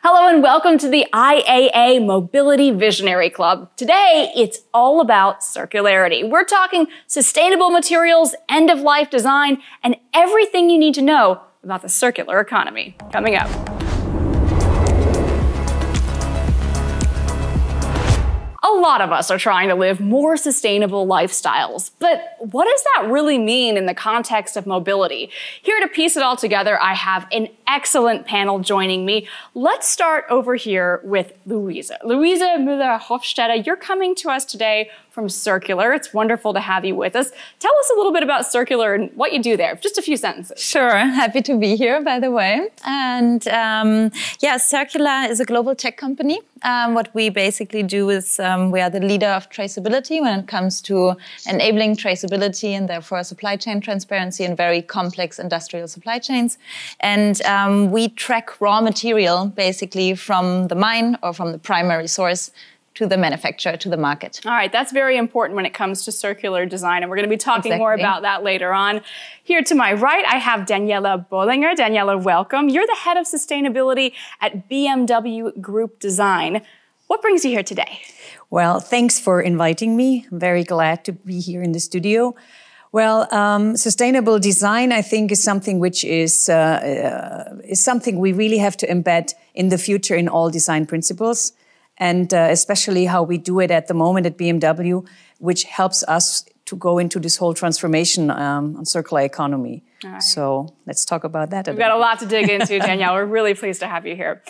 Hello and welcome to the IAA Mobility Visionary Club. Today, it's all about circularity. We're talking sustainable materials, end-of-life design, and everything you need to know about the circular economy. Coming up. A lot of us are trying to live more sustainable lifestyles, but what does that really mean in the context of mobility? Here to piece it all together, I have an excellent panel joining me. Let's start over here with Luise. Luise Müller-Hofestede, you're coming to us today from Circulor. It's wonderful to have you with us. Tell us a little bit about Circulor and what you do there. Just a few sentences. Sure. Happy to be here, by the way. And yeah, Circulor is a global tech company. What we basically do is we are the leader of traceability when it comes to enabling traceability and therefore supply chain transparency in very complex industrial supply chains. And we track raw material basically from the mine or from the primary source to the manufacturer, to the market. All right, that's very important when it comes to circular design, and we're going to be talking more about that later on. Here to my right, I have Daniela Bolinger. Daniela, welcome. You're the head of sustainability at BMW Group Design. What brings you here today? Well, thanks for inviting me. I'm very glad to be here in the studio. Well, sustainable design, I think, is something which is something we really have to embed in the future in all design principles. And especially how we do it at the moment at BMW, which helps us to go into this whole transformation on circular economy. Right. So let's talk about that. We've got a lot to dig into, Danielle. We're really pleased to have you here.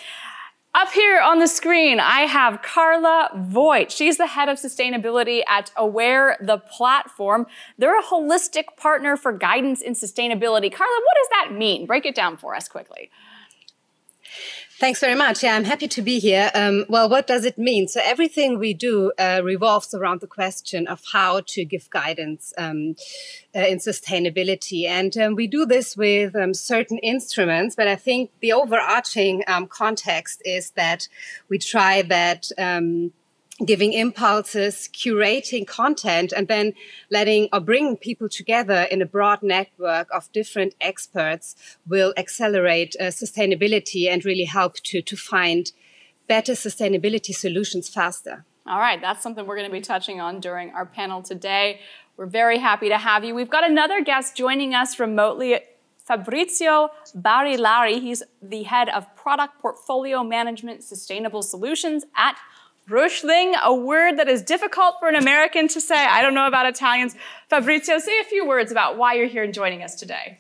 Up here on the screen, I have Carla Voight. She's the head of sustainability at Aware the Platform. They're a holistic partner for guidance in sustainability. Carla, what does that mean? Break it down for us quickly. Thanks very much. Yeah, I'm happy to be here. Well, what does it mean? So everything we do revolves around the question of how to give guidance in sustainability. And we do this with certain instruments, but I think the overarching context is that we try that giving impulses, curating content, and then letting or bringing people together in a broad network of different experts will accelerate sustainability and really help to find better sustainability solutions faster. All right, that's something we're going to be touching on during our panel today. We're very happy to have you. We've got another guest joining us remotely, Fabrizio Barilari. He's the head of Product Portfolio Management Sustainable Solutions at Röchling, a word that is difficult for an American to say. I don't know about Italians. Fabrizio, say a few words about why you're here and joining us today.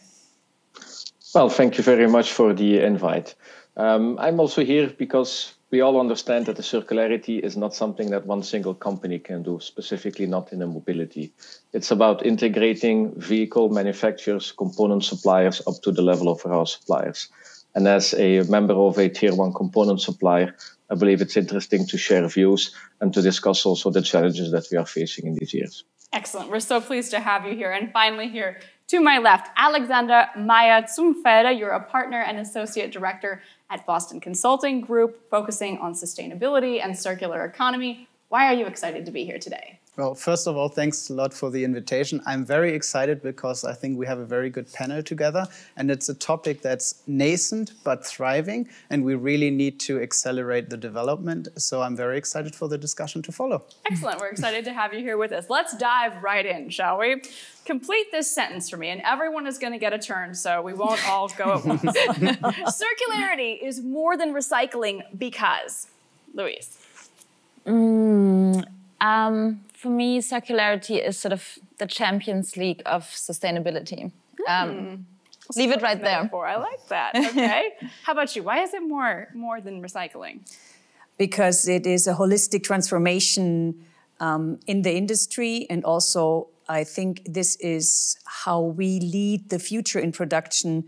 Well, thank you very much for the invite. I'm also here because we all understand that the circularity is not something that one single company can do, specifically not in the mobility. It's about integrating vehicle manufacturers, component suppliers up to the level of our suppliers. And as a member of a tier 1 component supplier, I believe it's interesting to share views and to discuss also the challenges that we are facing in these years. Excellent. We're so pleased to have you here. And finally here to my left, Alexander Meyer zum Felde. You're a partner and associate director at Boston Consulting Group, focusing on sustainability and circular economy. Why are you excited to be here today? Well, first of all, thanks a lot for the invitation. I'm very excited because I think we have a very good panel together, and it's a topic that's nascent but thriving, and we really need to accelerate the development. So I'm very excited for the discussion to follow. Excellent. We're excited to have you here with us. Let's dive right in, shall we? Complete this sentence for me, and everyone is going to get a turn, so we won't all go at once. Circularity is more than recycling because, Luise. For me, circularity is sort of the Champions League of sustainability. Leave it right there. I like that. Okay. How about you? Why is it more than recycling? Because it is a holistic transformation in the industry, and also I think this is how we lead the future in production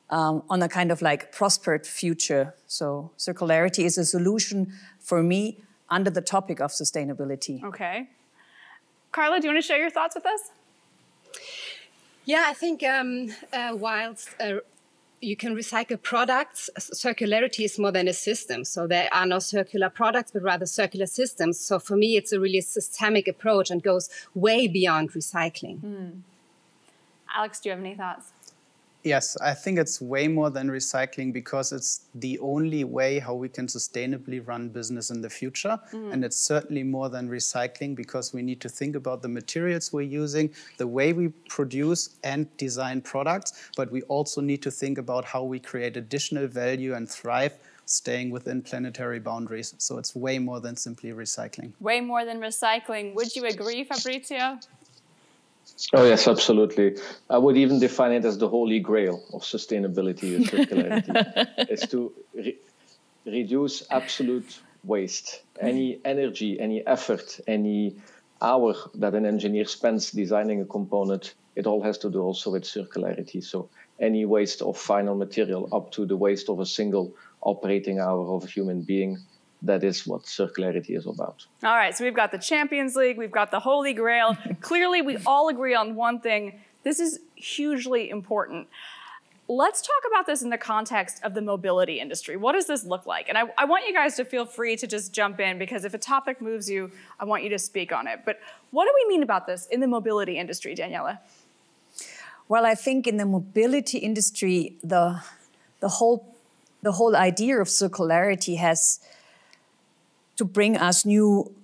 on a kind of like prospered future. So circularity is a solution for me under the topic of sustainability. Okay. Carla, do you want to share your thoughts with us? Yeah, I think whilst you can recycle products, circularity is more than a system. So there are no circular products, but rather circular systems. So for me, it's a really systemic approach and goes way beyond recycling. Alex, do you have any thoughts? Yes, I think it's way more than recycling because it's the only way how we can sustainably run business in the future. And it's certainly more than recycling because we need to think about the materials we're using, the way we produce and design products, but we also need to think about how we create additional value and thrive staying within planetary boundaries. So it's way more than simply recycling. Way more than recycling. Would you agree, Fabrizio? Oh, yes, absolutely. I would even define it as the holy grail of sustainability and circularity. Is to reduce absolute waste. Any energy, any effort, any hour that an engineer spends designing a component, it all has to do also with circularity. So any waste of final material up to the waste of a single operating hour of a human being, that is what circularity is about. All right, so we've got the Champions League, we've got the Holy Grail. Clearly, we all agree on one thing. This is hugely important. Let's talk about this in the context of the mobility industry. What does this look like? And I want you guys to feel free to just jump in because if a topic moves you, I want you to speak on it. But what do we mean about this in the mobility industry, Daniela? Well, I think in the mobility industry, the whole idea of circularity has to bring us new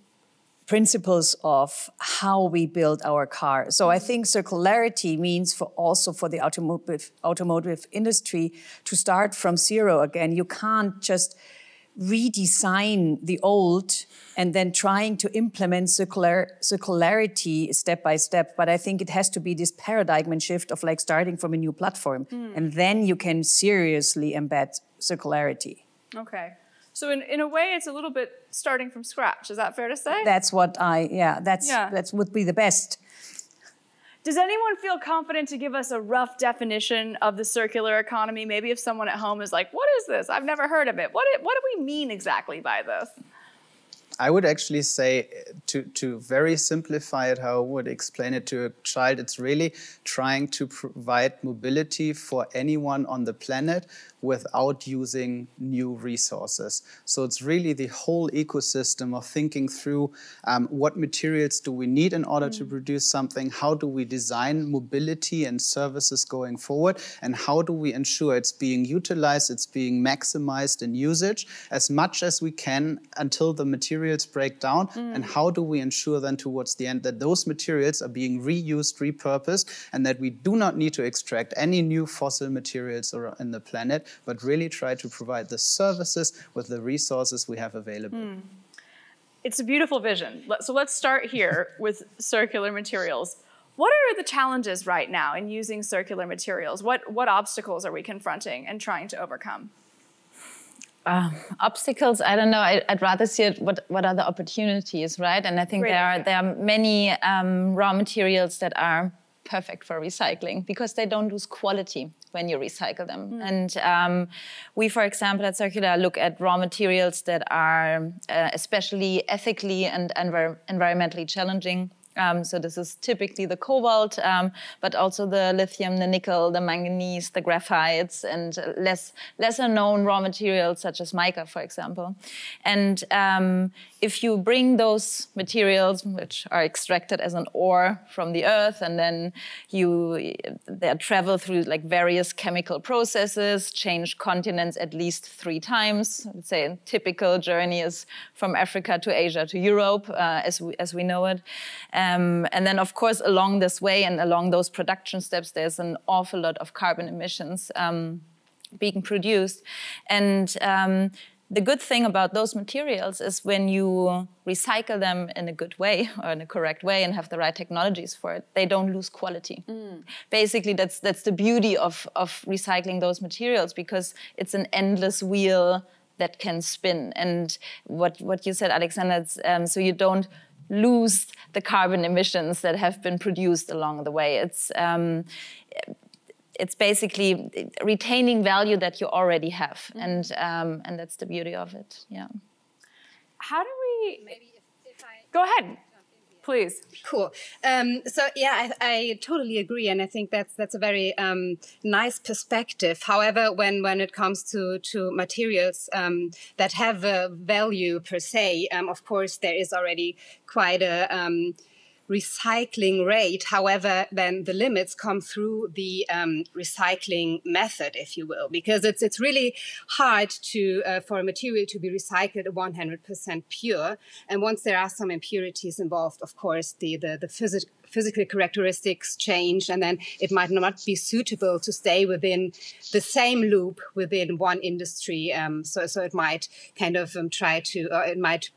principles of how we build our car. So I think circularity means also for the automotive industry to start from zero again. You can't just redesign the old and then trying to implement circularity step by step. But I think it has to be this paradigm shift of like starting from a new platform. And then you can seriously embed circularity. Okay. So in a way, it's a little bit starting from scratch. Is that fair to say? That's what that would be the best. Does anyone feel confident to give us a rough definition of the circular economy? Maybe if someone at home is like, what is this? I've never heard of it. What do we mean exactly by this? I would actually say, to very simplify it, how I would explain it to a child, it's really trying to provide mobility for anyone on the planet without using new resources. So it's really the whole ecosystem of thinking through what materials do we need in order to produce something, how do we design mobility and services going forward, and how do we ensure it's being utilized, it's being maximized in usage as much as we can until the materials break down, and how do we ensure then towards the end that those materials are being reused, repurposed, and that we do not need to extract any new fossil materials in the planet, but really try to provide the services with the resources we have available. It's a beautiful vision. So let's start here with circular materials. What are the challenges right now in using circular materials? What obstacles are we confronting and trying to overcome? Obstacles, I don't know. I'd rather see it, what are the opportunities, right? And I think there are many raw materials that are perfect for recycling because they don't lose quality when you recycle them. And we, for example, at Circulor look at raw materials that are especially ethically and environmentally challenging. So this is typically the cobalt, but also the lithium, the nickel, the manganese, the graphites, and lesser known raw materials such as mica, for example. And if you bring those materials, which are extracted as an ore from the earth, and then they travel through like various chemical processes, change continents at least 3 times. Let's say a typical journey is from Africa to Asia to Europe, as we know it. And then, of course, along this way and along those production steps, there's an awful lot of carbon emissions being produced. And the good thing about those materials is when you recycle them in a good way or in a correct way and have the right technologies for it, they don't lose quality. Basically, that's the beauty of recycling those materials because it's an endless wheel that can spin. And what you said, Alexander, so you don't lose the carbon emissions that have been produced along the way. It's basically retaining value that you already have, and that's the beauty of it. Yeah. How do we? Maybe if I go ahead, please. Cool. So yeah, I totally agree, and I think that's a very nice perspective. However, when it comes to materials that have a value per se, of course, there is already quite a recycling rate. However, then the limits come through the recycling method, if you will, because it's really hard to for a material to be recycled 100% pure. And once there are some impurities involved, of course, the physical characteristics change, and then it might not be suitable to stay within the same loop within one industry. So it might kind of it might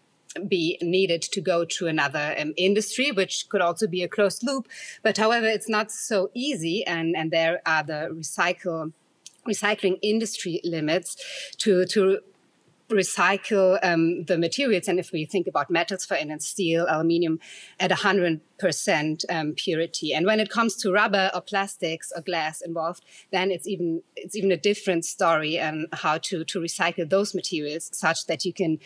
be needed to go to another industry, which could also be a closed loop. But however, it's not so easy, and there are the recycling industry limits to recycle the materials. And if we think about metals, for instance, steel, aluminium, at 100% purity. And when it comes to rubber or plastics or glass involved, then it's even a different story on how to recycle those materials such that you can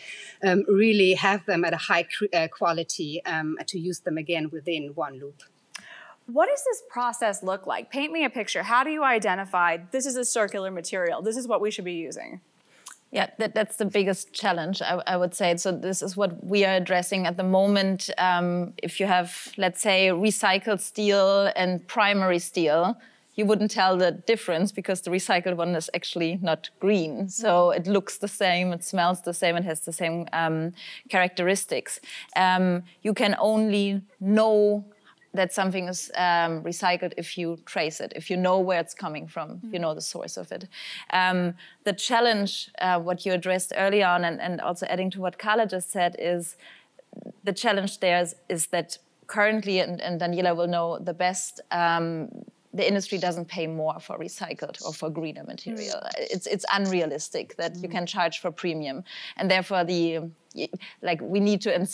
really have them at a high quality to use them again within one loop. What does this process look like? Paint me a picture. How do you identify this is a circular material? This is what we should be using. Yeah, that's the biggest challenge, I would say. So this is what we are addressing at the moment. If you have, let's say, recycled steel and primary steel, you wouldn't tell the difference because the recycled one is actually not green. So it looks the same, it smells the same, it has the same characteristics. You can only know that something is recycled if you trace it, if you know where it's coming from, if you know the source of it. The challenge, what you addressed early on, and also adding to what Carla just said, is the challenge there is that currently, and Daniela will know the best, the industry doesn't pay more for recycled or for greener material. It's unrealistic that you can charge for premium, and therefore we need to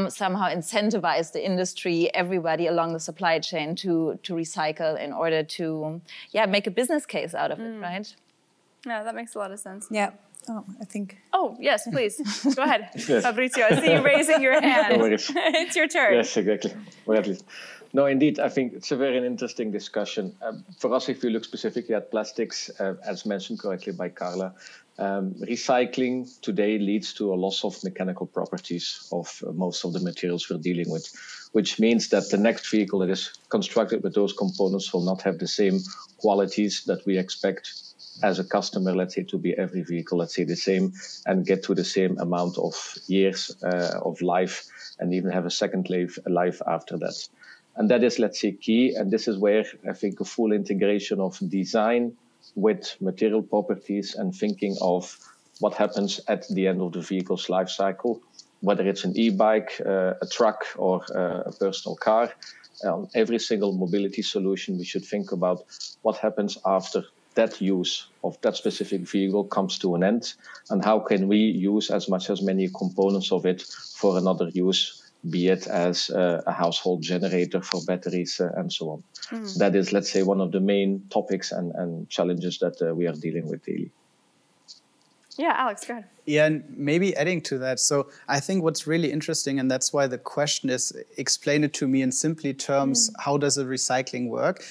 somehow incentivize the industry, everybody along the supply chain to recycle in order to make a business case out of it, right? Yeah, that makes a lot of sense. Yeah. Oh, I think. Oh, yes, please. Go ahead. Yes. Fabrizio, I see you raising your hand. It's your turn. Yes, exactly. Well, at least. No, indeed, I think it's a very interesting discussion. For us, if you look specifically at plastics, as mentioned correctly by Carla, recycling today leads to a loss of mechanical properties of most of the materials we're dealing with, which means that the next vehicle that is constructed with those components will not have the same qualities that we expect as a customer, let's say, to be every vehicle, let's say, the same, and get to the same amount of years of life, and even have a second life after that. And that is, let's say, key. And this is where I think a full integration of design with material properties and thinking of what happens at the end of the vehicle's life cycle, whether it's an e-bike, a truck, or a personal car. Every single mobility solution, we should think about what happens after that use of that specific vehicle comes to an end, and how can we use as many components of it for another use, be it as a household generator for batteries and so on. That is, let's say, one of the main topics and challenges that we are dealing with daily. Yeah, Alex, go ahead. Yeah, and maybe adding to that. So I think what's really interesting, and that's why the question is, explain it to me in simply terms, how does a recycling work?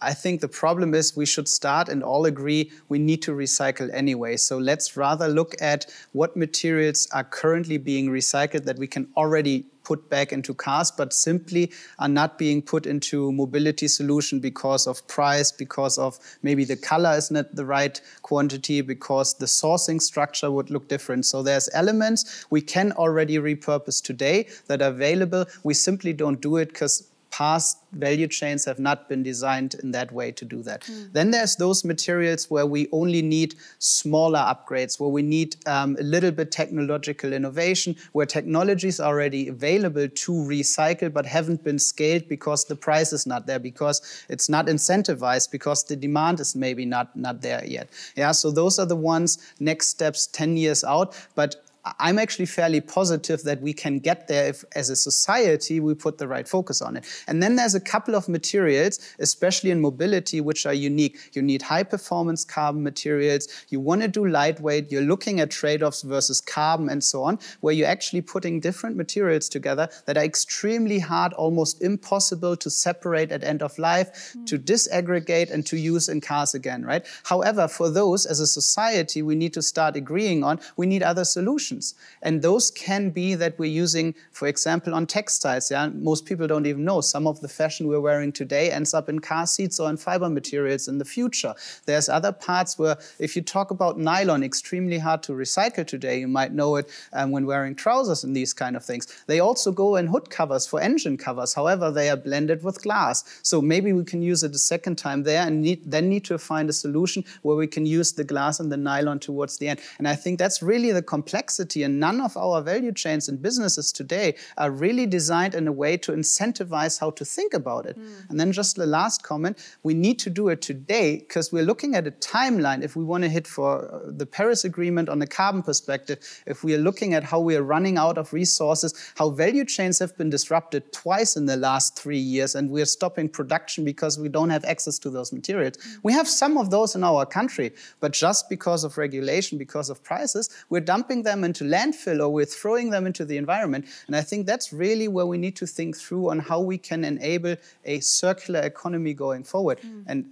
I think the problem is we should start and all agree we need to recycle anyway. So let's rather look at what materials are currently being recycled that we can already put back into cars, but simply are not being put into mobility solution because of price, because of maybe the color is not the right quantity, because the sourcing structure would look different. So there's elements we can already repurpose today that are available. We simply don't do it because past value chains have not been designed in that way to do that. Then there's those materials where we only need smaller upgrades, where we need a little bit technological innovation, where technology is already available to recycle but haven't been scaled because the price is not there, because it's not incentivized, because the demand is maybe not there yet. Yeah, so those are the ones, next steps 10 years out. But I'm actually fairly positive that we can get there if, as a society, we put the right focus on it. And then there's a couple of materials, especially in mobility, which are unique. You need high-performance carbon materials. You want to do lightweight. You're looking at trade-offs versus carbon and so on, where you're actually putting different materials together that are extremely hard, almost impossible to separate at end of life, to disaggregate and to use in cars again, right? However, for those, as a society, we need to start agreeing on, we need other solutions. solutions. And those can be that we're using, for example, on textiles. Yeah, most people don't even know some of the fashion we're wearing today ends up in car seats or in fiber materials in the future. There's other parts where, if you talk about nylon, extremely hard to recycle today. You might know it when wearing trousers and these kind of things. They also go in hood covers for engine covers. However, they are blended with glass. So maybe we can use it a second time there and then need to find a solution where we can use the glass and the nylon towards the end. And I think that's really the complexity, and none of our value chains and businesses today are really designed in a way to incentivize how to think about it. And then just the last comment, we need to do it today because we're looking at a timeline. If we want to hit for the Paris Agreement on a carbon perspective, if we are looking at how we are running out of resources, how value chains have been disrupted twice in the last 3 years, and we're stopping production because we don't have access to those materials. We have some of those in our country, but just because of regulation, because of prices, we're dumping them into landfill or we're throwing them into the environment. And I think that's really where we need to think through on how we can enable a circular economy going forward. And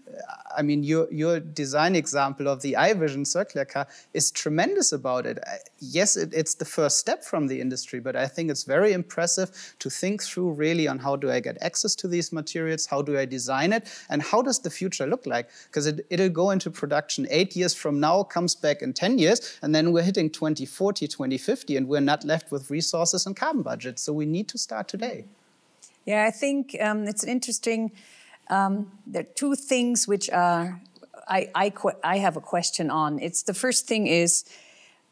I mean, your design example of the iVision circular car is tremendous about it. Yes, it's the first step from the industry, but I think it's very impressive to think through really on how do I get access to these materials, how do I design it, and how does the future look like? Because it'll go into production 8 years from now, comes back in 10 years, and then we're hitting 2040, 2050, and we're not left with resources and carbon budgets. So we need to start today. Yeah, I think it's interesting. There are two things which are I have a question on. It's the first thing is,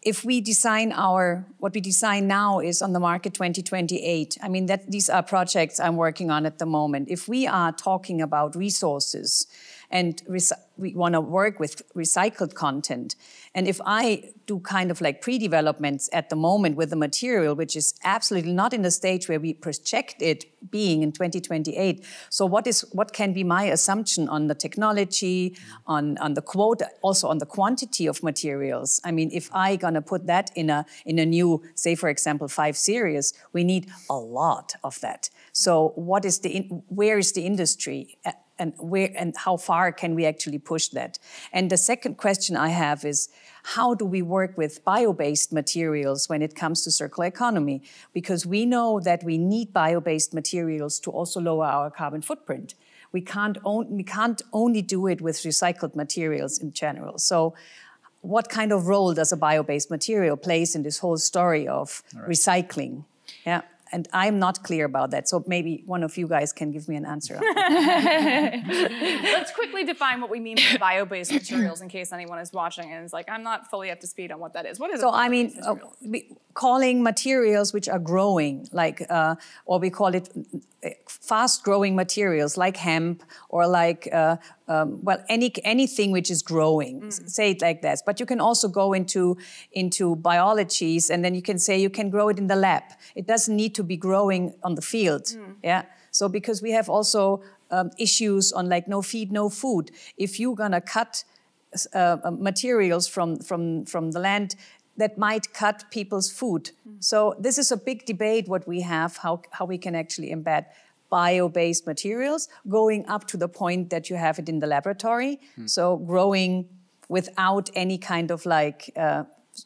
if we design what we design now is on the market 2028. I mean, these are projects I'm working on at the moment. If we are talking about resources and we want to work with recycled content, and if I do kind of like pre-developments at the moment with the material, which is absolutely not in the stage where we project it being in 2028. So what can be my assumption on the technology, on the quota, also on the quantity of materials? I mean, if I gonna put that in a new, say for example, 5 Series, we need a lot of that. So where is the industry? And how far can we actually push that? And the second question I have is, how do we work with bio-based materials when it comes to circular economy? Because we know that we need bio-based materials to also lower our carbon footprint. We can't only do it with recycled materials in general. So what kind of role does a bio-based material plays in this whole story of recycling? Yeah. And I'm not clear about that. So maybe one of you guys can give me an answer on that. Let's quickly define what we mean by bio-based materials in case anyone is watching and is like, I'm not fully up to speed on what that is. What is it? So I mean, calling materials which are growing, like, or we call it fast-growing materials like hemp or like, well, anything which is growing, say it like that. But you can also go into biologies, and then you can say you can grow it in the lab. It doesn't need to be growing on the field, yeah? So because we have also issues on like no feed, no food. If you're gonna cut materials from the land, that might cut people's food. So this is a big debate what we have, how we can actually embed bio-based materials, going up to the point that you have it in the laboratory. So growing without any kind of like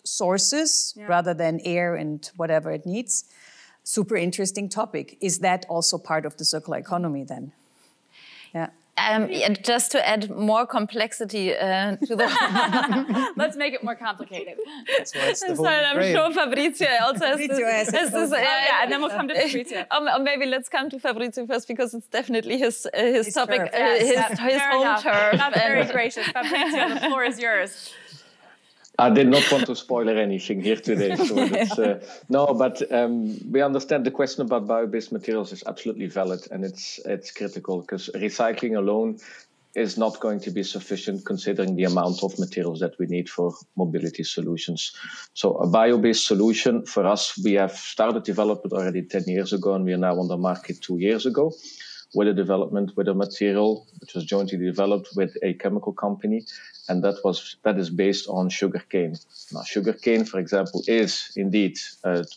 sources, rather than air and whatever it needs. Super interesting topic. Is that also part of the circular economy then? Yeah. Just to add more complexity to the... Let's make it more complicated. That's why it's the I'm sure Fabrizio also has this. Yeah, and then we'll come to Fabrizio. Maybe let's come to Fabrizio first, because it's definitely his topic, turf. his home turf. That's very gracious. Fabrizio, the floor is yours. I did not want to spoil anything here today. So we understand the question about bio-based materials is absolutely valid, and it's critical, because recycling alone is not going to be sufficient considering the amount of materials that we need for mobility solutions. So a bio-based solution for us, we have started development already 10 years ago, and we are now on the market 2 years ago with a development with a material which was jointly developed with a chemical company. And that is based on sugarcane. Now, sugarcane, for example, is indeed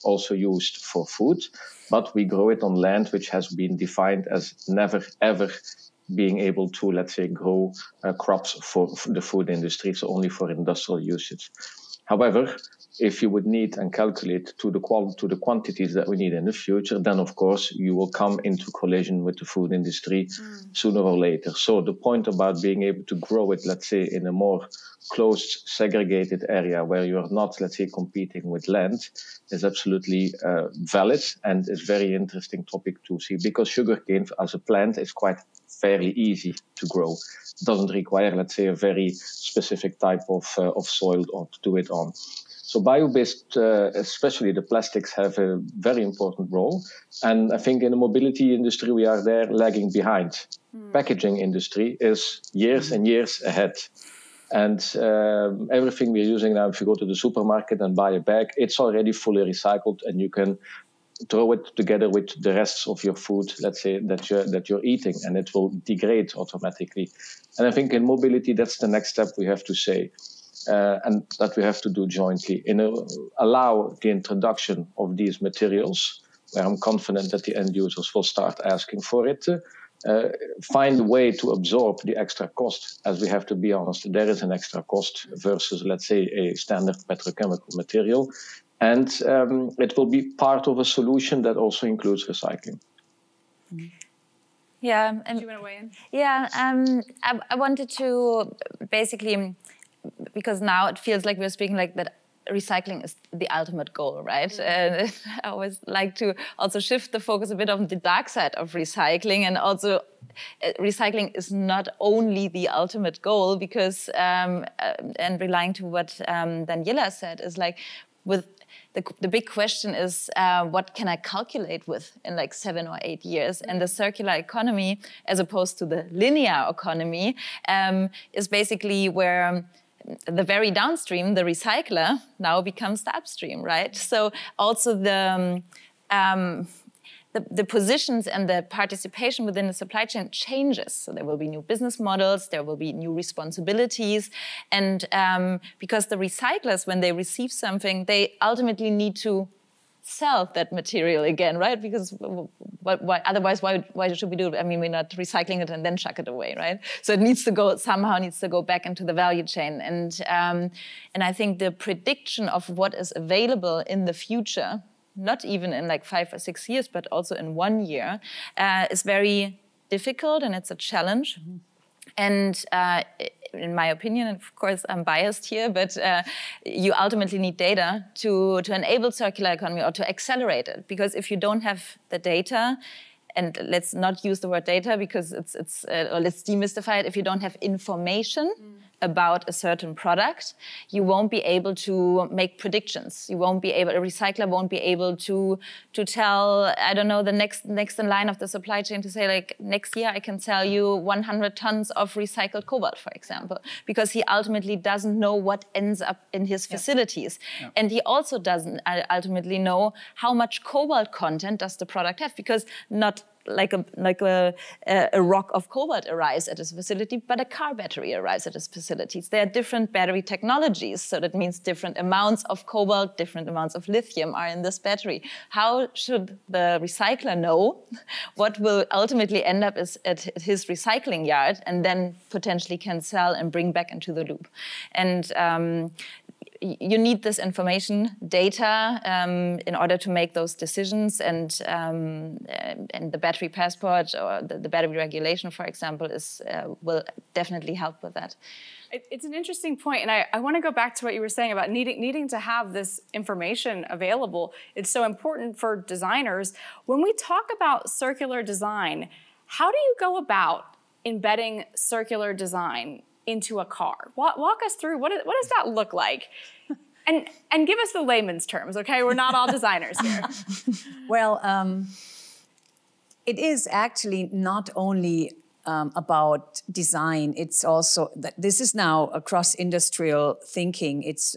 also used for food, but we grow it on land which has been defined as never, ever being able to, let's say, grow crops for the food industry, so only for industrial usage. However, if you would need and calculate to the quantities that we need in the future, then of course you will come into collision with the food industry sooner or later. So the point about being able to grow it, let's say, in a more closed, segregated area where you are not, let's say, competing with land is absolutely valid, and is very interesting topic to see, because sugarcane as a plant is quite fairly easy to grow. It doesn't require, let's say, a very specific type of soil to do it on. So bio-based, especially the plastics, have a very important role. And I think in the mobility industry, we are there lagging behind. Packaging industry is years and years ahead. And everything we're using now, if you go to the supermarket and buy a bag, it's already fully recycled, and you can throw it together with the rest of your food, let's say, that you're eating, and it will degrade automatically. And I think in mobility, that's the next step we have to say. And that we have to do jointly, allow the introduction of these materials, where I'm confident that the end users will start asking for it, find a way to absorb the extra cost, as we have to be honest, there is an extra cost versus, let's say, a standard petrochemical material, and it will be part of a solution that also includes recycling. Yeah, do you want to weigh in? Yeah, I wanted to basically, because now it feels like we're speaking like that recycling is the ultimate goal, right? And I always like to also shift the focus a bit on the dark side of recycling, and also recycling is not only the ultimate goal, because, and relying to what Daniela said, is like, with the big question is, what can I calculate with in like 7 or 8 years? And the circular economy, as opposed to the linear economy, is basically where the very downstream, the recycler, now becomes the upstream, right? So also the positions and the participation within the supply chain changes. So there will be new business models, there will be new responsibilities. And because the recyclers, when they receive something, they ultimately need to sell that material again, right? Because otherwise, why should we do it? I mean, we're not recycling it and then chuck it away, right? So it needs to go, somehow needs to go back into the value chain. And I think the prediction of what is available in the future, not even in like 5 or 6 years, but also in 1 year, is very difficult, and it's a challenge. And in my opinion, and of course I'm biased here, but you ultimately need data to enable circular economy, or to accelerate it. Because if you don't have the data, and let's not use the word data because or let's demystify it, if you don't have information about a certain product, you won't be able to make predictions. You won't be able, a recycler won't be able to tell, I don't know, the next in line of the supply chain to say, like, next year I can sell you 100 tons of recycled cobalt, for example, because he ultimately doesn't know what ends up in his facilities. Yeah. And he also doesn't ultimately know how much cobalt content does the product have, because not like a rock of cobalt arrives at his facility, but a car battery arrives at his facilities. There are different battery technologies, so that means different amounts of cobalt, different amounts of lithium are in this battery. How should the recycler know what will ultimately end up at his recycling yard, and then potentially can sell and bring back into the loop? And you need this information, data, in order to make those decisions, and the battery passport or the battery regulation, for example, will definitely help with that. It's an interesting point, and I want to go back to what you were saying about needing to have this information available. It's so important for designers. When we talk about circular design, how do you go about embedding circular design into a car? Walk us through, what does that look like? And give us the layman's terms, okay? We're not all designers here. Well, it is actually not only about design, it's also, this is now a cross-industrial thinking. It's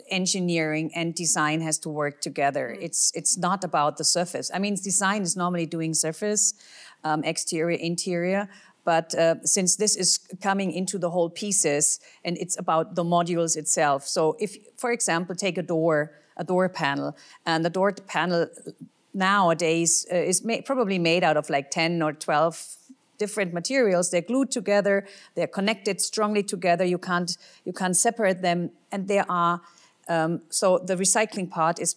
engineering and design has to work together. It's not about the surface. I mean, design is normally doing surface, exterior, interior, but since this is coming into the whole pieces, and it's about the modules itself. So if, for example, take a door panel, and the door panel nowadays is probably made out of like 10 or 12 different materials. They're glued together, they're connected strongly together. You can't separate them, and there are So the recycling part is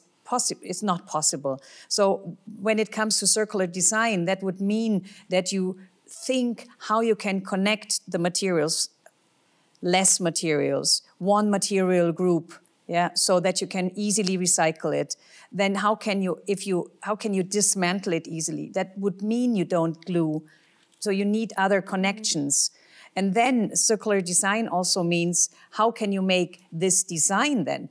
it's not possible. So when it comes to circular design, that would mean that you think how you can connect the materials, less materials, one material group, yeah, so that you can easily recycle it. Then how can you dismantle it easily? That would mean you don't glue. So you need other connections. And then circular design also means how can you make this design then?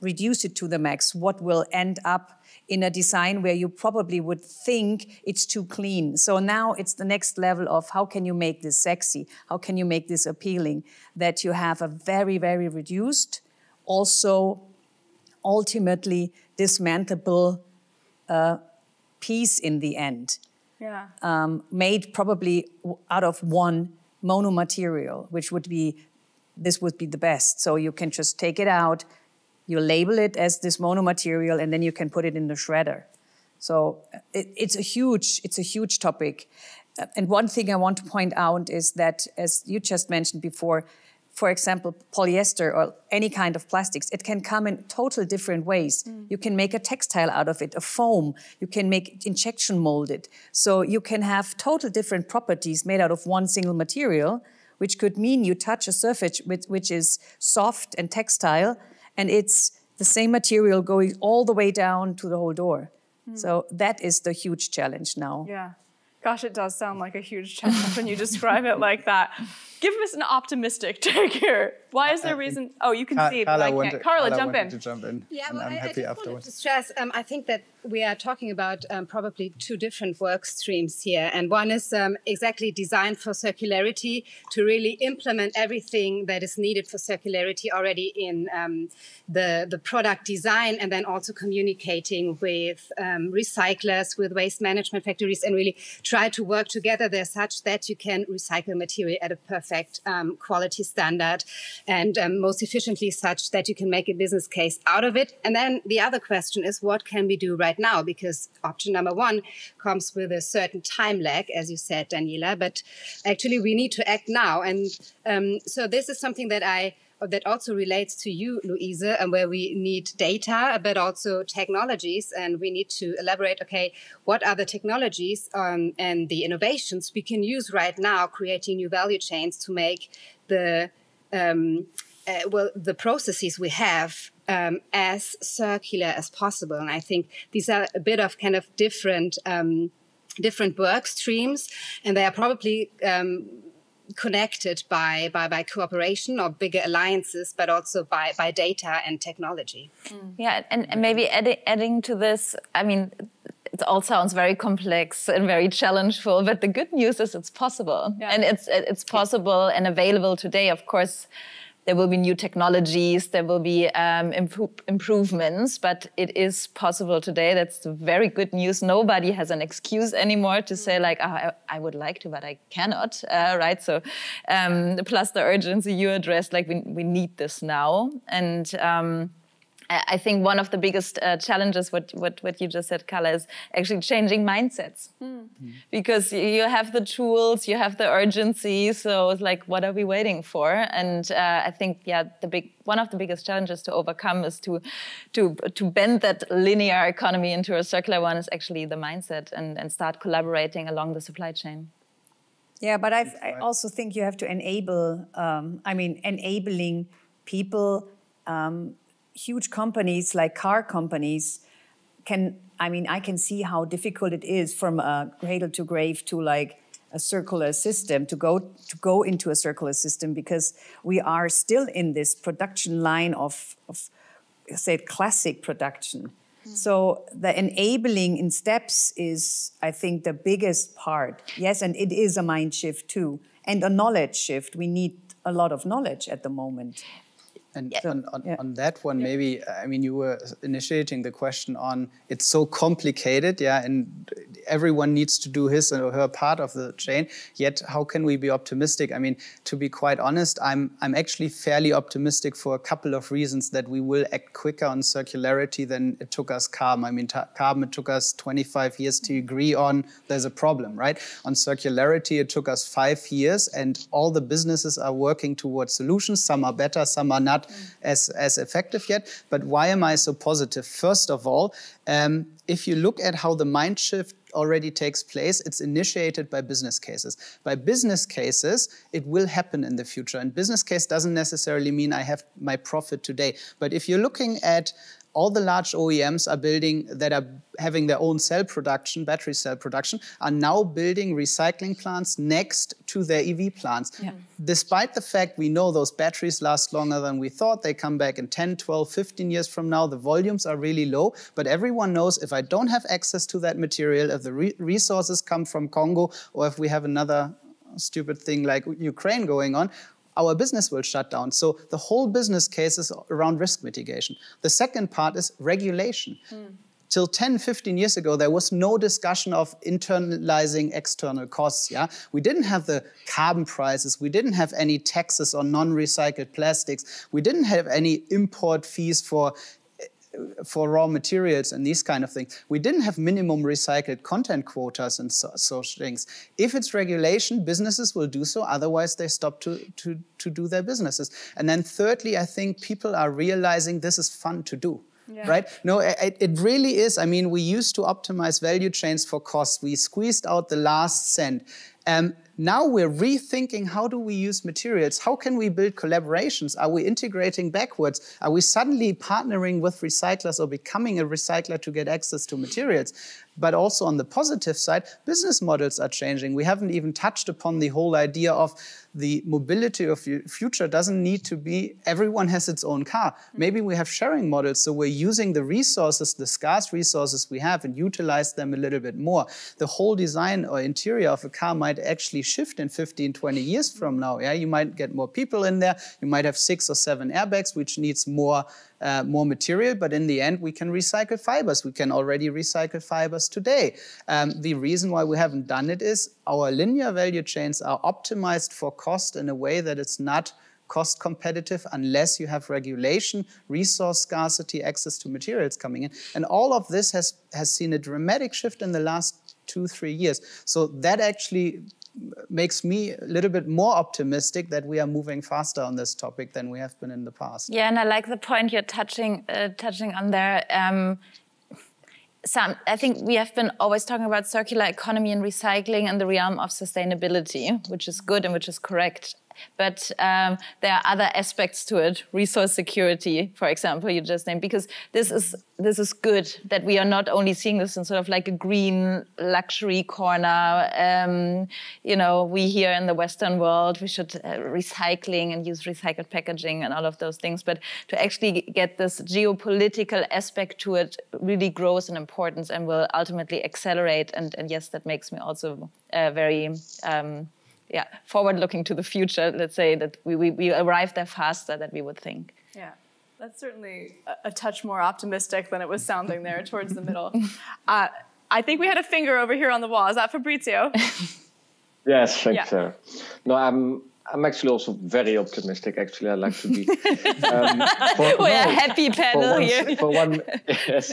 Reduce it to the max. What will end up in a design where you probably would think it's too clean. So now it's the next level of how can you make this sexy? How can you make this appealing? That you have a very, very reduced, also ultimately dismantleable piece in the end. Yeah. Made probably out of one monomaterial, which would be, this would be the best. So you can just take it out, you label it as this monomaterial, and then you can put it in the shredder. So it's a huge topic. And one thing I want to point out is that, as you just mentioned before, for example, polyester or any kind of plastics, it can come in total different ways. You can make a textile out of it, a foam. You can make it injection molded. So you can have total different properties made out of one single material, which could mean you touch a surface which is soft and textile, and it's the same material going all the way down to the whole door. So that is the huge challenge now. Yeah. Gosh, it does sound like a huge challenge when you describe it like that. Give us an optimistic take here. Why is there a reason? Oh, you can see it, but I can't. Carla, jump in. Yeah, well, I'm happy I afterwards. wanted to stress, I think that we are talking about probably two different work streams here. And one is exactly designed for circularity, to really implement everything that is needed for circularity already in the product design, and then also communicating with recyclers, with waste management factories, and really try to work together there such that you can recycle material at a perfect quality standard, and most efficiently such that you can make a business case out of it. And then the other question is, what can we do right now? Because option number one comes with a certain time lag, as you said, Daniela, but actually we need to act now. And so this is something that also relates to you, Luise, and where we need data, but also technologies. And we need to elaborate, okay, what are the technologies and the innovations we can use right now, creating new value chains to make the processes we have as circular as possible. And I think these are a bit of kind of different work streams, and they are probably connected by cooperation or bigger alliances, but also by data and technology. Yeah, and maybe adding to this, I mean, it all sounds very complex and very challengeful, but the good news is it's possible. Yeah. And it's possible and available today. Of course, there will be new technologies, there will be improvements, but it is possible today. That's very good news. Nobody has an excuse anymore to say like, oh, I would like to, but I cannot, right? So plus the urgency you addressed, like we need this now. And I think one of the biggest challenges, what you just said, Carla, is actually changing mindsets. Because you have the tools, you have the urgency, so it's like, what are we waiting for? And I think, yeah, one of the biggest challenges to overcome is to bend that linear economy into a circular one is actually the mindset, and start collaborating along the supply chain. Yeah, but I also think you have to enable, enabling people. Huge companies like car companies I can see how difficult it is from a cradle to grave to like a circular system, to go into a circular system, because we are still in this production line of say, classic production. So the enabling in steps is, I think, the biggest part. Yes, and it is a mind shift too, and a knowledge shift. We need a lot of knowledge at the moment. And on that one, maybe, I mean, you were initiating the question on, it's so complicated, yeah, and everyone needs to do his or her part of the chain. Yet, how can we be optimistic? I mean, to be quite honest, I'm actually fairly optimistic for a couple of reasons that we will act quicker on circularity than it took us carbon. I mean, carbon, it took us 25 years to agree on there's a problem, right? On circularity, it took us 5 years, and all the businesses are working towards solutions. Some are better, some are not as effective yet. But why am I so positive? First of all, if you look at how the mind shift already takes place, it's initiated by business cases. By business cases, it will happen in the future. And business case doesn't necessarily mean I have my profit today. But if you're looking at all the large OEMs that are having their own cell production, battery cell production, are now building recycling plants next to their EV plants. Yeah. Despite the fact we know those batteries last longer than we thought, they come back in 10, 12, 15 years from now, the volumes are really low, but everyone knows if I don't have access to that material, if the resources come from Congo, or if we have another stupid thing like Ukraine going on, our business will shut down. So the whole business case is around risk mitigation. The second part is regulation. Till 10, 15 years ago, there was no discussion of internalizing external costs. Yeah, we didn't have the carbon prices. We didn't have any taxes on non-recycled plastics. We didn't have any import fees for raw materials and these kind of things. We didn't have minimum recycled content quotas and such things. If it's regulation, businesses will do so. Otherwise, they stop to do their businesses. And then thirdly, I think people are realizing this is fun to do. Yeah. Right? No, it really is. I mean, we used to optimize value chains for costs. We squeezed out the last cent. Now we're rethinking, how do we use materials? How can we build collaborations? Are we integrating backwards? Are we suddenly partnering with recyclers or becoming a recycler to get access to materials? But also on the positive side, business models are changing. We haven't even touched upon the whole idea of the mobility of the future doesn't need to be everyone has its own car. Maybe we have sharing models, so we're using the resources, the scarce resources we have, and utilize them a little bit more. The whole design or interior of a car might actually shift in 15, 20 years from now. Yeah, you might get more people in there. You might have 6 or 7 airbags, which needs more material, but in the end, we can recycle fibers. We can already recycle fibers today. The reason why we haven't done it is our linear value chains are optimized for cost in a way that it's not cost competitive unless you have regulation, resource scarcity, access to materials coming in. And all of this has seen a dramatic shift in the last 2-3 years. So that actually makes me a little bit more optimistic that we are moving faster on this topic than we have been in the past. Yeah, and I like the point you're touching on there. I think we have been always talking about circular economy and recycling in the realm of sustainability, which is good and which is correct. But there are other aspects to it, resource security, for example, you just named, because this is good that we are not only seeing this in sort of like a green luxury corner. You know, we here in the Western world, we should recycling and use recycled packaging and all of those things. But to actually get this geopolitical aspect to it really grows in importance and will ultimately accelerate. And yes, that makes me also very... forward-looking to the future, let's say, that we arrive there faster than we would think. Yeah, that's certainly a touch more optimistic than it was sounding there towards the middle. I think we had a finger over here on the wall. Is that Fabrizio? Yes, thanks, Sarah. No, I'm actually also very optimistic. Actually, I like to be. We're a happy panel here. Yes,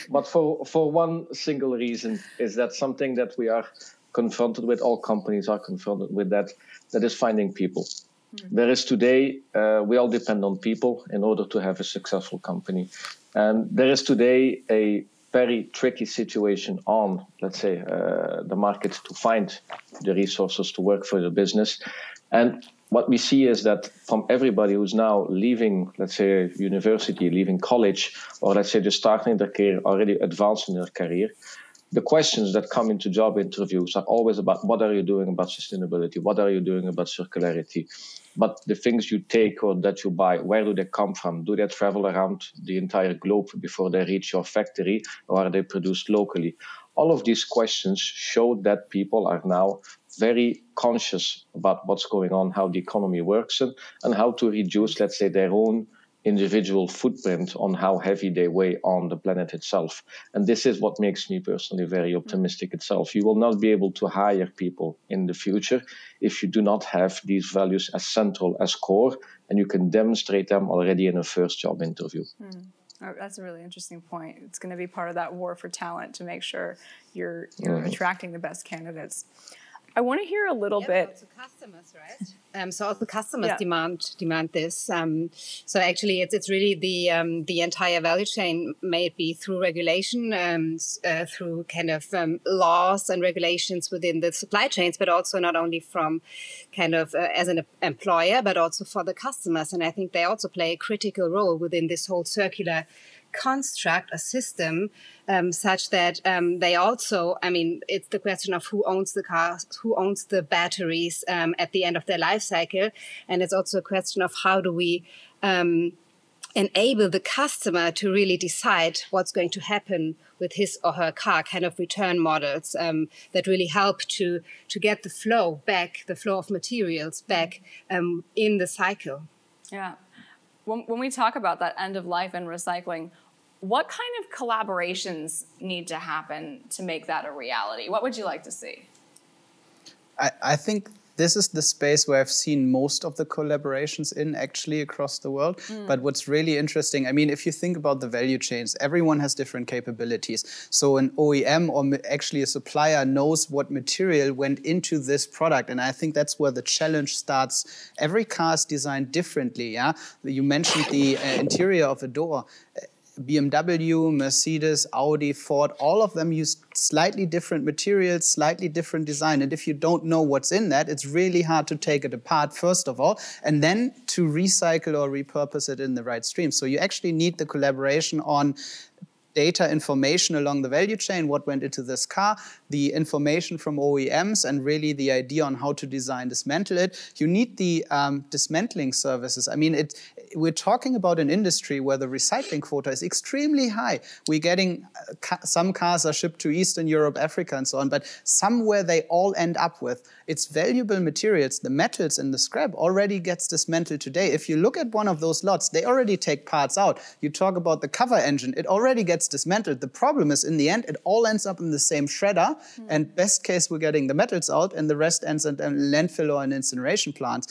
but for one single reason is that something that we are confronted with, all companies are confronted with, that is finding people. There is today, we all depend on people in order to have a successful company. And there is today a very tricky situation on, let's say, the market to find the resources to work for the business. And what we see is that from everybody who's now leaving, let's say, university, leaving college, or let's say just starting their career, already advanced in their career, the questions that come into job interviews are always about what are you doing about sustainability? What are you doing about circularity? But the things you take or that you buy, where do they come from? Do they travel around the entire globe before they reach your factory, or are they produced locally? All of these questions show that people are now very conscious about what's going on, how the economy works, and how to reduce, let's say, their own individual footprint on how heavy they weigh on the planet itself. And this is what makes me personally very optimistic itself. You will not be able to hire people in the future if you do not have these values as central, as core, and you can demonstrate them already in a first job interview. Oh, that's a really interesting point. It's going to be part of that war for talent to make sure you're attracting the best candidates. I want to hear a little bit. Also customers, right? So also customers demand this. So actually, it's really the entire value chain, may it be through regulation, through kind of laws and regulations within the supply chains, but also not only from kind of as an employer, but also for the customers. And I think they also play a critical role within this whole circular construct, a system, such that they also, I mean, it's the question of who owns the cars, who owns the batteries at the end of their life cycle. And it's also a question of how do we enable the customer to really decide what's going to happen with his or her car, kind of return models that really help to get the flow back, the flow of materials back in the cycle. Yeah. When we talk about that end of life and recycling, what kind of collaborations need to happen to make that a reality? What would you like to see? I think this is the space where I've seen most of the collaborations in actually across the world. But what's really interesting, I mean, if you think about the value chains, everyone has different capabilities. So an OEM or actually a supplier knows what material went into this product. And I think that's where the challenge starts. Every car is designed differently. Yeah, you mentioned the interior of a door. BMW, Mercedes, Audi, Ford, all of them use slightly different materials, slightly different design. And if you don't know what's in that, it's really hard to take it apart, first of all, and then to recycle or repurpose it in the right stream. So you actually need the collaboration on data information along the value chain, what went into this car, the information from OEMs, and really the idea on how to design, dismantle it. You need the dismantling services. I mean, we're talking about an industry where the recycling quota is extremely high. We're getting, some cars are shipped to Eastern Europe, Africa, and so on, but somewhere they all end up with. It's valuable materials, the metals in the scrap already gets dismantled today. If you look at one of those lots, they already take parts out. You talk about the cover engine, it already gets dismantled. The problem is, in the end, it all ends up in the same shredder, and best case, we're getting the metals out, and the rest ends in a landfill or an incineration plant.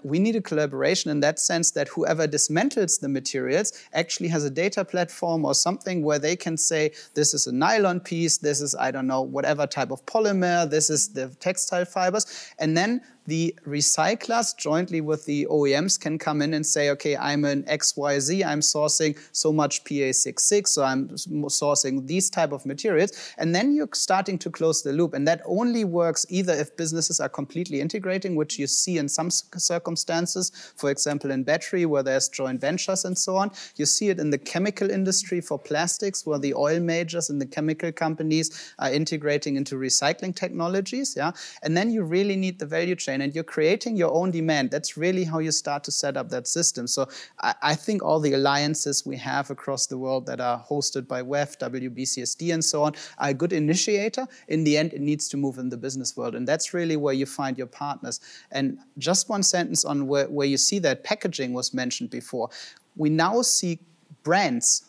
We need a collaboration in that sense that whoever dismantles the materials actually has a data platform or something where they can say, this is a nylon piece, this is, I don't know, whatever type of polymer, this is the textile fibers. And then the recyclers jointly with the OEMs can come in and say, okay, I'm an XYZ, I'm sourcing so much PA66, so I'm sourcing these type of materials. And then you're starting to close the loop. And that only works either if businesses are completely integrating, which you see in some circumstances, for example, in battery, where there's joint ventures and so on. You see it in the chemical industry for plastics, where the oil majors and the chemical companies are integrating into recycling technologies. Yeah? And then you really need the value chain, and you're creating your own demand. That's really how you start to set up that system. So I think all the alliances we have across the world that are hosted by WEF, WBCSD, and so on are a good initiator. In the end, it needs to move in the business world. And that's really where you find your partners. And just one sentence on where you see that packaging was mentioned before. We now see brands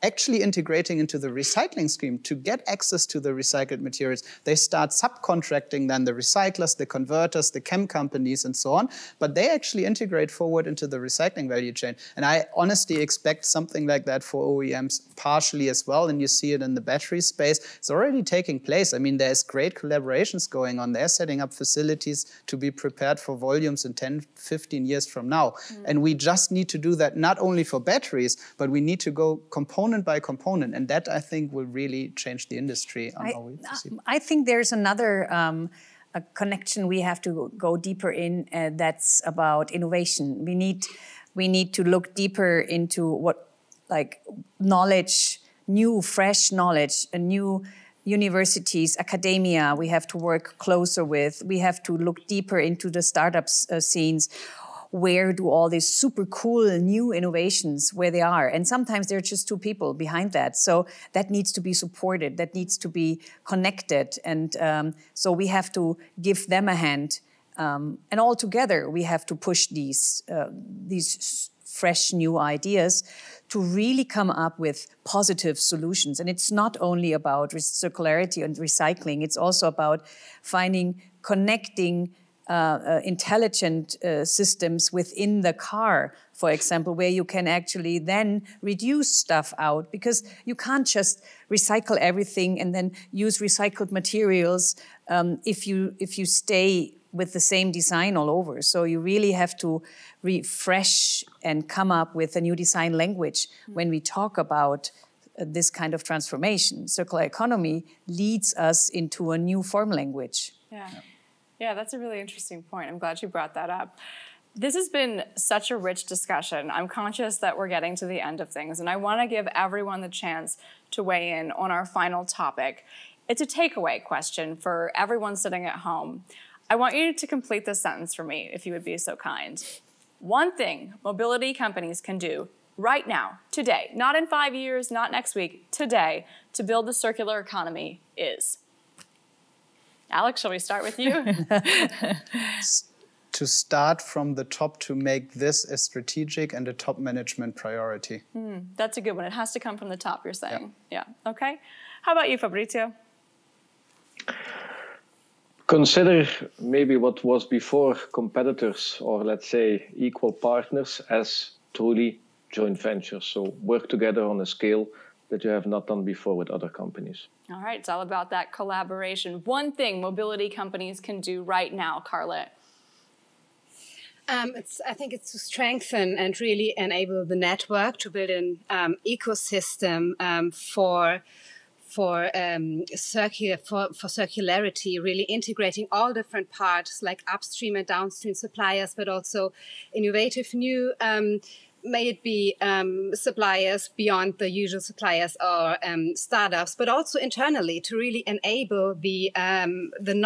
actually integrating into the recycling scheme to get access to the recycled materials. They start subcontracting then the recyclers, the converters, the chem companies, and so on. But they actually integrate forward into the recycling value chain. And I honestly expect something like that for OEMs partially as well. And you see it in the battery space. It's already taking place. I mean, there's great collaborations going on. They're setting up facilities to be prepared for volumes in 10, 15 years from now. And we just need to do that not only for batteries, but we need to go component by component, and that, I think, will really change the industry on how we perceive it. I think there's another a connection we have to go deeper in, that's about innovation. We need to look deeper into what, like, knowledge, new, fresh knowledge, new universities, academia we have to work closer with. We have to look deeper into the startups scenes. Where do all these super cool new innovations, where they are? And sometimes there are just two people behind that. So that needs to be supported, that needs to be connected. And so we have to give them a hand. And all together we have to push these fresh new ideas to really come up with positive solutions. And it's not only about circularity and recycling, it's also about connecting intelligent systems within the car, for example, where you can actually then reduce stuff out, because you can't just recycle everything and then use recycled materials if you stay with the same design all over. So you really have to refresh and come up with a new design language when we talk about this kind of transformation. Circular economy leads us into a new form language. Yeah, that's a really interesting point. I'm glad you brought that up. This has been such a rich discussion. I'm conscious that we're getting to the end of things, and I want to give everyone the chance to weigh in on our final topic. It's a takeaway question for everyone sitting at home. I want you to complete this sentence for me, if you would be so kind. One thing mobility companies can do right now, today, not in 5 years, not next week, today, to build the circular economy is. Alex, shall we start with you? To start from the top to make this a strategic and a top management priority. That's a good one. It has to come from the top, you're saying. Yeah. Okay. How about you, Fabrizio? Consider maybe what was before competitors, or let's say equal partners, as truly joint ventures. So work together on a scale that you have not done before with other companies. All right, it's all about that collaboration. One thing mobility companies can do right now, Carla. I think it's to strengthen and really enable the network to build an ecosystem for circularity, really integrating all different parts like upstream and downstream suppliers, but also innovative new, may it be suppliers beyond the usual suppliers or startups, but also internally to really enable the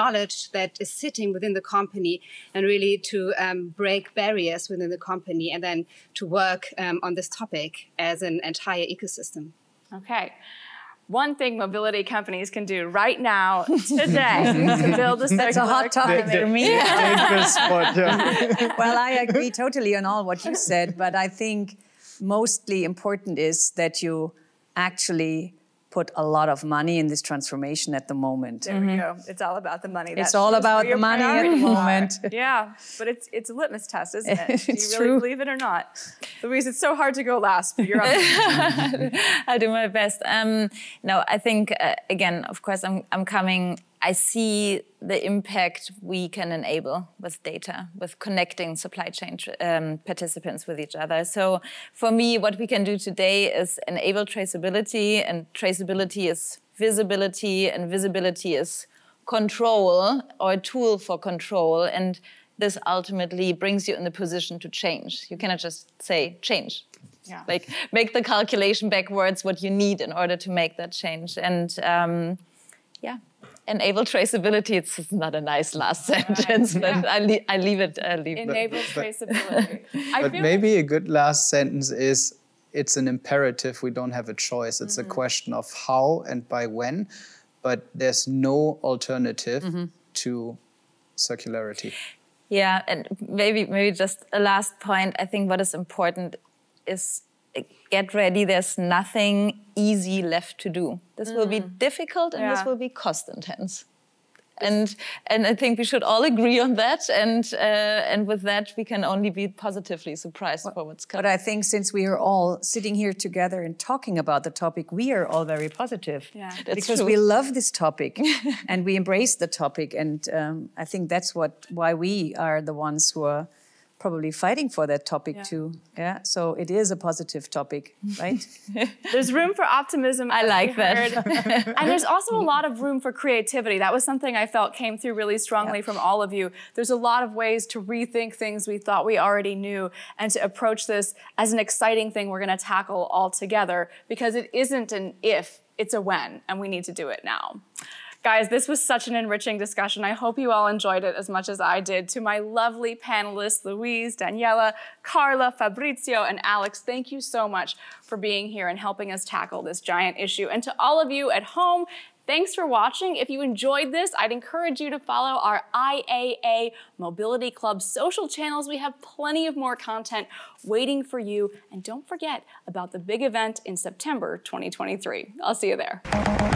knowledge that is sitting within the company and really to break barriers within the company and then to work on this topic as an entire ecosystem. Okay. One thing mobility companies can do right now, today, to build a circular That's a hot topic for me. Well, I agree totally on all what you said, but I think mostly important is that you actually put a lot of money in this transformation at the moment. There we go. It's all about the money. It's all about the money at the moment. Yeah, but it's a litmus test, isn't it? It's do you really true. believe it or not? Luise, it's so hard to go last, but you're on. I'll do my best. No, I think, again, of course, I see the impact we can enable with data, with connecting supply chain participants with each other. So for me, what we can do today is enable traceability, and traceability is visibility, and visibility is control, or a tool for control. And this ultimately brings you in the position to change. You cannot just say change. Yeah. Like make the calculation backwards what you need in order to make that change. And yeah. Enable traceability, it's not a nice last sentence, but I leave it. Enable traceability. But maybe a good last sentence is, it's an imperative, we don't have a choice. It's a question of how and by when, but there's no alternative to circularity. Yeah, and maybe just a last point. I think what is important is get ready. There's nothing easy left to do. This will be difficult, and this will be cost intense. And I think we should all agree on that. And with that, we can only be positively surprised for what's coming. But I think since we are all sitting here together and talking about the topic, we are all very positive. Yeah, because we love this topic and we embrace the topic. And I think that's why we are the ones who are probably fighting for that topic too. Yeah, so it is a positive topic, right? There's room for optimism. I like that. And there's also a lot of room for creativity. That was something I felt came through really strongly from all of you. There's a lot of ways to rethink things we thought we already knew and to approach this as an exciting thing we're going to tackle all together, because it isn't an if, it's a when, and we need to do it now. Guys, this was such an enriching discussion. I hope you all enjoyed it as much as I did. To my lovely panelists, Luise, Daniela, Carla, Fabrizio, and Alex, thank you so much for being here and helping us tackle this giant issue. And to all of you at home, Thanks for watching. If you enjoyed this, I'd encourage you to follow our IAA Mobility Club social channels. We have plenty of more content waiting for you. And don't forget about the big event in September 2023. I'll see you there.